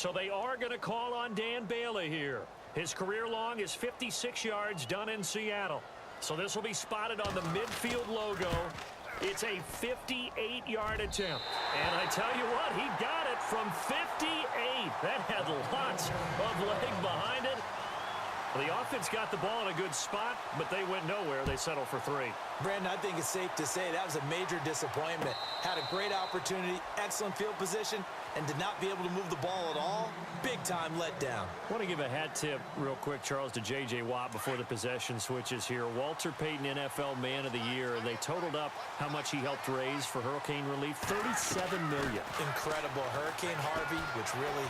So they are going to call on Dan Bailey here. His career long is 56 yards done in Seattle. So this will be spotted on the midfield logo. It's a 58-yard attempt. And I tell you what, he got it from 58. That had lots of leg behind it. The offense got the ball in a good spot, but they went nowhere. They settled for 3. Brandon, I think it's safe to say that was a major disappointment. Had a great opportunity, excellent field position, and did not be able to move the ball at all. Big-time letdown. I want to give a hat tip real quick, Charles, to J.J. Watt before the possession switches here. Walter Payton, NFL Man of the Year, and they totaled up how much he helped raise for hurricane relief, $37 million. Incredible. Hurricane Harvey, which really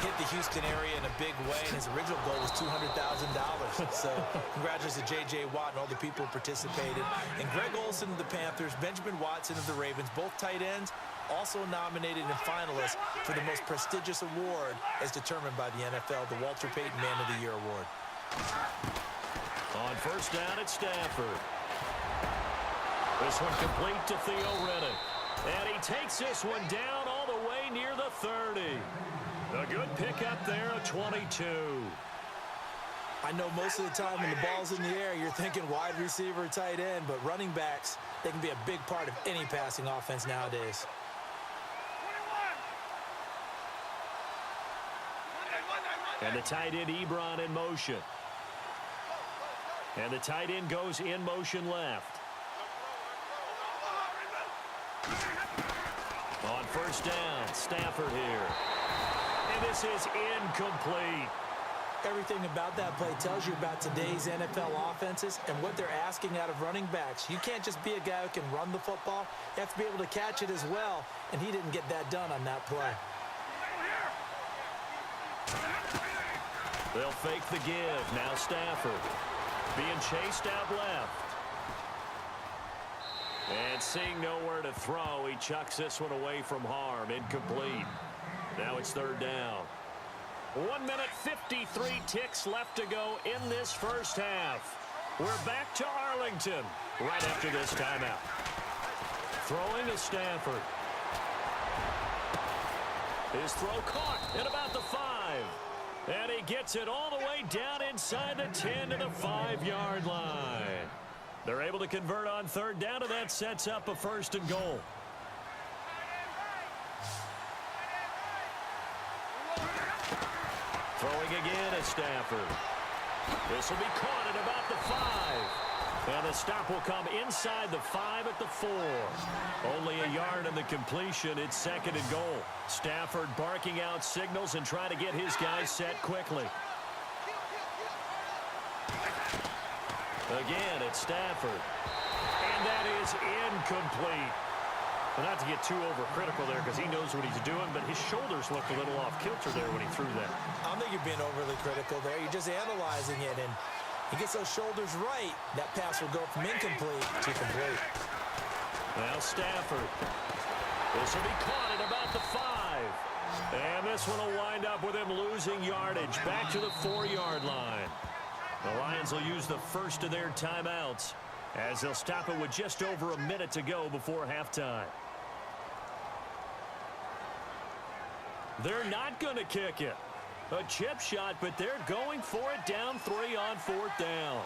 hit the Houston area in a big way, and his original goal was $200,000. So congratulations to J.J. Watt and all the people who participated. And Greg Olsen of the Panthers, Benjamin Watson of the Ravens, both tight ends, also nominated and finalists for the most prestigious award as determined by the NFL, the Walter Payton Man of the Year Award. On first down at Stafford. This one complete to Theo Riddick. And he takes this one down all the way near the 30. A good pickup there of 22. I know most of the time when the ball's in the air, you're thinking wide receiver, tight end, but running backs, they can be a big part of any passing offense nowadays. And the tight end, Ebron, in motion. And the tight end goes in motion left. On first down, Stafford here. And this is incomplete. Everything about that play tells you about today's NFL offenses and what they're asking out of running backs. You can't just be a guy who can run the football. You have to be able to catch it as well, and he didn't get that done on that play. They'll fake the give. Now Stafford being chased out left. And seeing nowhere to throw, he chucks this one away from harm. Incomplete. Now it's third down. 1 minute 53 ticks left to go in this first half. We're back to Arlington right after this timeout. Throwing to Stafford. His throw caught at about the 5. And he gets it all the way down inside the 10 to the 5-yard line. They're able to convert on third down, and that sets up a first and goal. Throwing again at Stafford. This will be caught at about the 5. And the stop will come inside the 5 at the 4. Only a yard on the completion. It's second and goal. Stafford barking out signals and trying to get his guys set quickly. Again, it's Stafford. And that is incomplete. Well, not to get too overcritical there because he knows what he's doing, but his shoulders looked a little off kilter there when he threw that. I don't think you're being overly critical there. You're just analyzing it, and he gets those shoulders right. That pass will go from incomplete to complete. Now Stafford. This will be caught at about the 5. And this one will wind up with him losing yardage back to the 4-yard line. The Lions will use the first of their timeouts as they'll stop it with just over a minute to go before halftime. They're not going to kick it. A chip shot, but they're going for it down 3 on fourth down.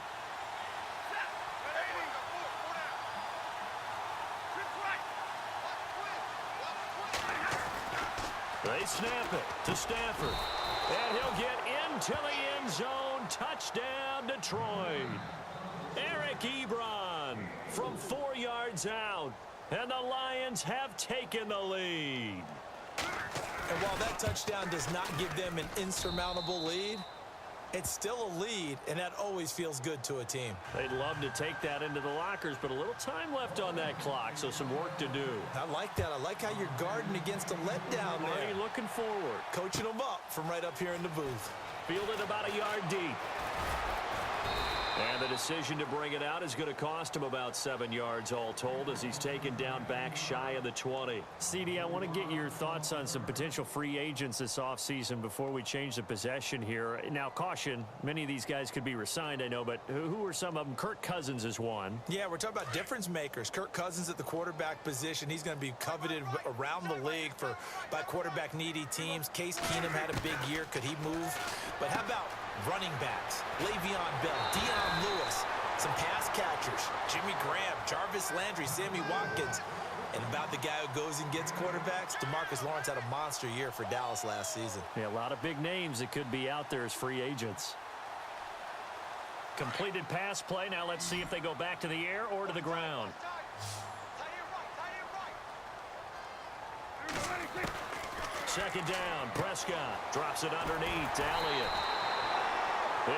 They snap it to Stafford. And he'll get into the end zone. Touchdown, Detroit. Eric Ebron from 4 yards out. And the Lions have taken the lead. And while that touchdown does not give them an insurmountable lead, it's still a lead, and that always feels good to a team. They'd love to take that into the lockers, but a little time left on that clock, so some work to do. I like that. I like how you're guarding against a letdown there. Already looking forward. Coaching them up from right up here in the booth. Fielded about a yard deep. And the decision to bring it out is going to cost him about 7 yards all told as he's taken down back shy of the 20. CD, I want to get your thoughts on some potential free agents this offseason before we change the possession here. Now, caution, many of these guys could be re-signed, I know, but who are some of them? Kirk Cousins is one. Yeah, we're talking about difference makers. Kirk Cousins at the quarterback position. He's going to be coveted around the league by quarterback-needy teams. Case Keenum had a big year. Could he move? But how about running backs? Le'Veon Bell, Deion Lewis, some pass catchers, Jimmy Graham, Jarvis Landry, Sammy Watkins. And about the guy who goes and gets quarterbacks, DeMarcus Lawrence had a monster year for Dallas last season. Yeah, a lot of big names that could be out there as free agents. Completed pass play. Now let's see if they go back to the air or to the ground. Second down, Prescott drops it underneath to Elliott.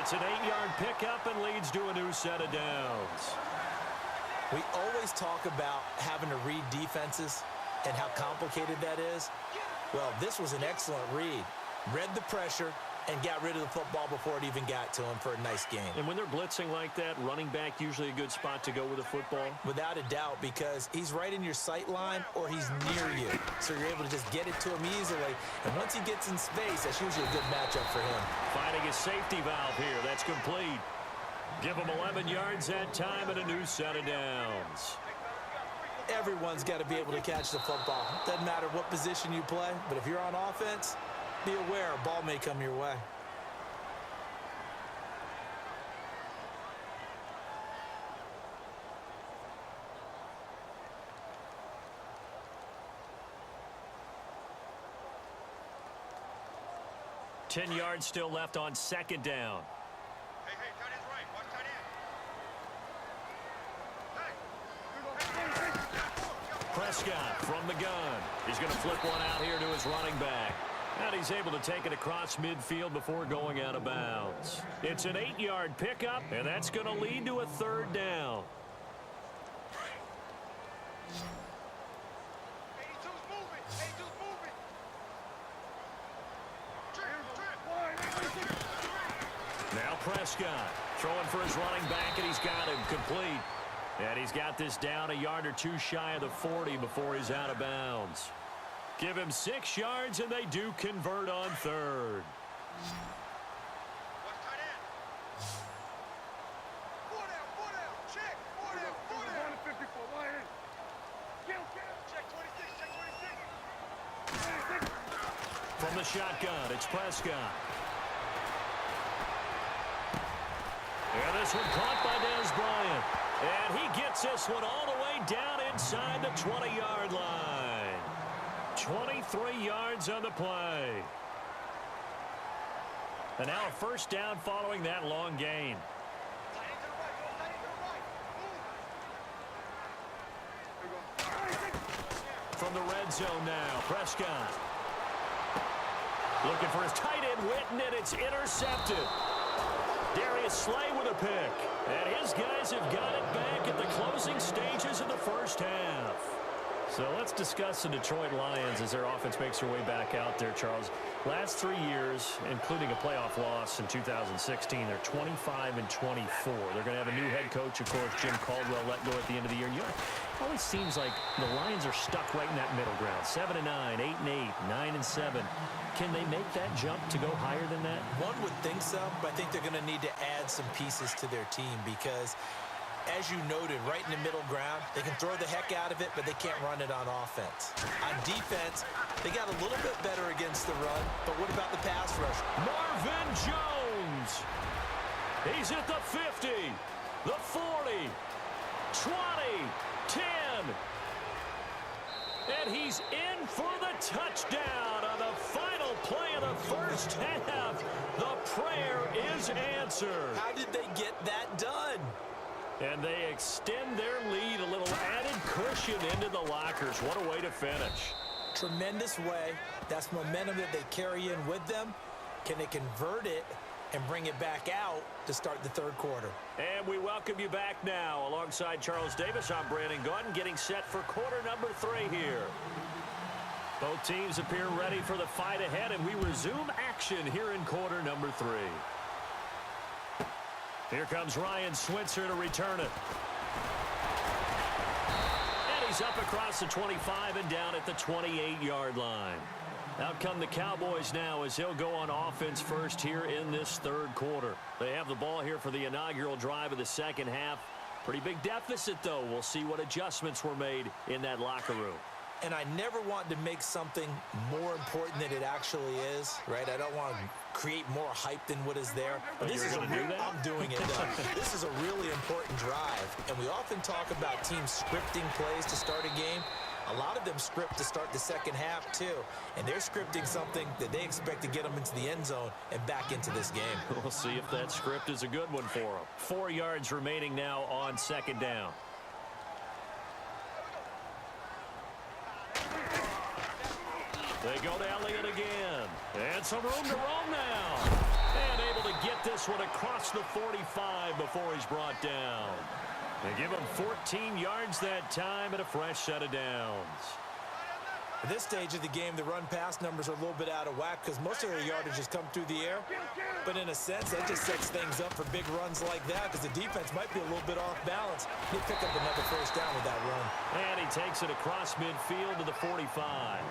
It's an 8-yard pickup and leads to a new set of downs. We always talk about having to read defenses and how complicated that is. Well, this was an excellent read. Read the pressure and got rid of the football before it even got to him for a nice game. And when they're blitzing like that, running back usually a good spot to go with a football? Without a doubt, because he's right in your sight line or he's near you. So you're able to just get it to him easily. And once he gets in space, that's usually a good matchup for him. Finding a safety valve here. That's complete. Give him 11 yards that time and a new set of downs. Everyone's got to be able to catch the football. Doesn't matter what position you play, but if you're on offense, be aware a ball may come your way. Ten yards still left on second down. Hey, tight end's right. Watch tight end. Prescott from the gun. He's going to flip one out here to his running back. And he's able to take it across midfield before going out of bounds. It's an 8-yard pickup, and that's going to lead to a third down. 82's moving. 82's moving. Now Prescott throwing for his running back, and he's got him complete. And he's got this down a yard or two shy of the 40 before he's out of bounds. Give him 6 yards, and they do convert on third. Watch tight end. 4 down. Check. 4 down. 54. Line. Check 26. From the shotgun, it's Prescott. And this one caught by Dez Bryant. And he gets this one all the way down inside the 20-yard line. 23 yards on the play. And now a first down following that long gain. From the red zone now, Prescott. Looking for his tight end, Witten, and it's intercepted. Darius Slay with a pick. And his guys have got it back at the closing stages of the first half. So let's discuss the Detroit Lions as their offense makes their way back out there, Charles. Last 3 years, including a playoff loss in 2016, they're 25-24. They're going to have a new head coach, of course, Jim Caldwell, let go at the end of the year. And, you know, it always seems like the Lions are stuck right in that middle ground. 7-9, 8-8, 9-7. Can they make that jump to go higher than that? One would think so, but I think they're going to need to add some pieces to their team because, as you noted, right in the middle ground, they can throw the heck out of it, but they can't run it on offense. On defense, they got a little bit better against the run, but what about the pass rush? Marvin Jones. He's at the 50, the 40, 20, 10. And he's in for the touchdown on the final play of the first half. The prayer is answered. How did they get that done? And they extend their lead, a little added cushion into the lockers. What a way to finish. Tremendous way. That's momentum that they carry in with them. Can they convert it and bring it back out to start the third quarter? And we welcome you back now. Alongside Charles Davis, I'm Brandon Gaudin, getting set for quarter number 3 here. Both teams appear ready for the fight ahead, and we resume action here in quarter number 3. Here comes Ryan Switzer to return it. And he's up across the 25 and down at the 28-yard line. Out come the Cowboys now as he'll go on offense first here in this third quarter. They have the ball here for the inaugural drive of the second half. Pretty big deficit, though. We'll see what adjustments were made in that locker room. And I never want to make something more important than it actually is, right? I don't want to create more hype than what is there. But this is I'm doing it. This is a really important drive. And we often talk about teams scripting plays to start a game. A lot of them script to start the second half, too. And they're scripting something that they expect to get them into the end zone and back into this game. We'll see if that script is a good one for them. 4 yards remaining now on second down. They go to Elliott again. And some room to roam now. And able to get this one across the 45 before he's brought down. They give him 14 yards that time and a fresh set of downs. At this stage of the game, the run-pass numbers are a little bit out of whack because most of their yardage has come through the air. But in a sense, that just sets things up for big runs like that because the defense might be a little bit off balance. He'll pick up another first down with that run. And he takes it across midfield to the 45.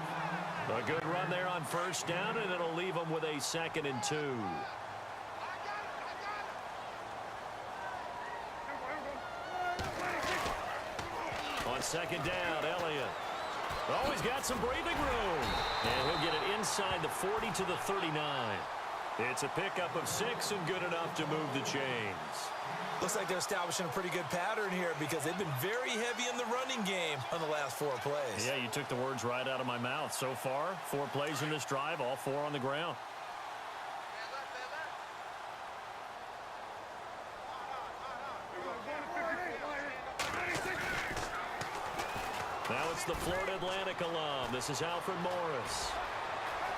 A good run there on first down, and it'll leave him with a 2nd and 2. On second down, Elliott. Oh, he's got some breathing room. And he'll get it inside the 40 to the 39. It's a pickup of 6 and good enough to move the chains. Looks like they're establishing a pretty good pattern here because they've been very heavy in the running game on the last 4 plays. Yeah, you took the words right out of my mouth. So far, 4 plays in this drive, all 4 on the ground. Now it's the Florida Atlantic alum. This is Alfred Morris.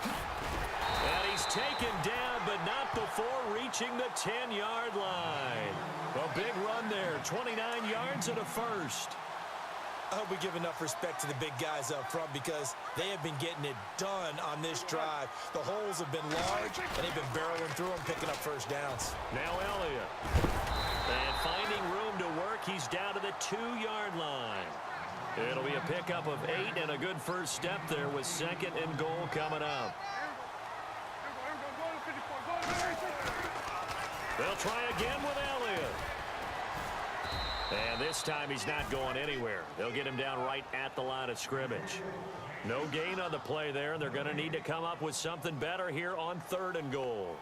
And he's taken down, but not before reaching the 10-yard line. A big run there, 29 yards and a first. I hope we give enough respect to the big guys up front because they have been getting it done on this drive. The holes have been large, and they've been barreling through them, picking up first downs. Now Elliott. And finding room to work, he's down to the 2-yard line. It'll be a pickup of 8 and a good first step there with 2nd and goal coming up. They'll try again with Elliott. And this time he's not going anywhere. They'll get him down right at the line of scrimmage. No gain on the play there. They're going to need to come up with something better here on 3rd and goal.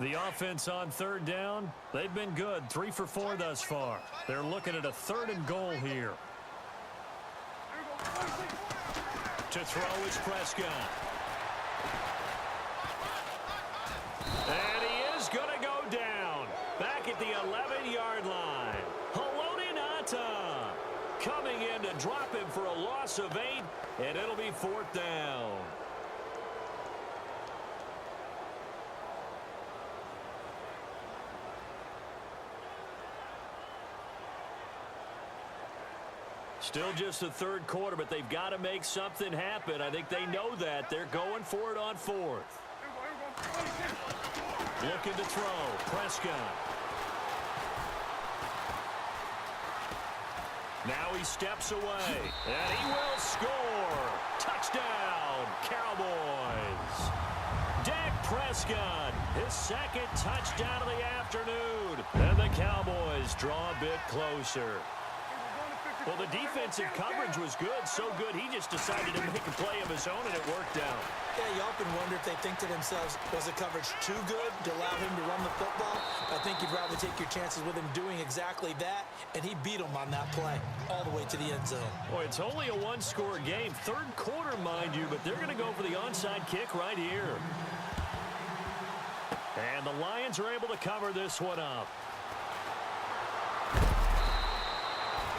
The offense on 3rd down, they've been good. 3 for 4 thus far. They're looking at a 3rd and goal here. To throw is Prescott. And he is going to go down. Back at the 11-yard line. Haloti Ngata coming in to drop him for a loss of 8, and it'll be 4th down. Still just the 3rd quarter, but they've got to make something happen. I think they know that. They're going for it on 4th. Looking to throw. Prescott. Now he steps away, and he will score. Touchdown, Cowboys. Dak Prescott, his 2nd touchdown of the afternoon. And the Cowboys draw a bit closer. Well, the defensive coverage was good, so good he just decided to make a play of his own, and it worked out. Yeah, you often wonder if they think to themselves, was the coverage too good to allow him to run the football? I think you'd rather take your chances with him doing exactly that, and he beat him on that play all the way to the end zone. Boy, it's only a 1-score game. 3rd quarter, mind you, but they're going to go for the onside kick right here. And the Lions are able to cover this one up.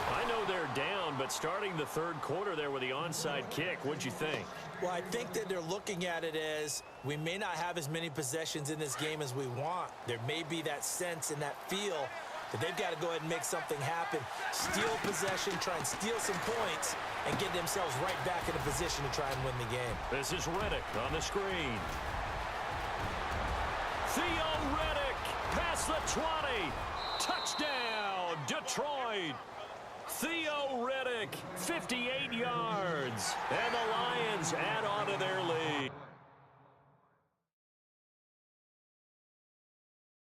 I know they're down, but starting the 3rd quarter there with the onside kick, what'd you think? Well, I think that they're looking at it as we may not have as many possessions in this game as we want. There may be that sense and that feel that they've got to go ahead and make something happen, steal possession, try and steal some points, and get themselves right back in a position to try and win the game. This is Riddick on the screen. Theo Riddick past the 20. Touchdown, Detroit. Theo Riddick, 58 yards. And the Lions add on to their lead.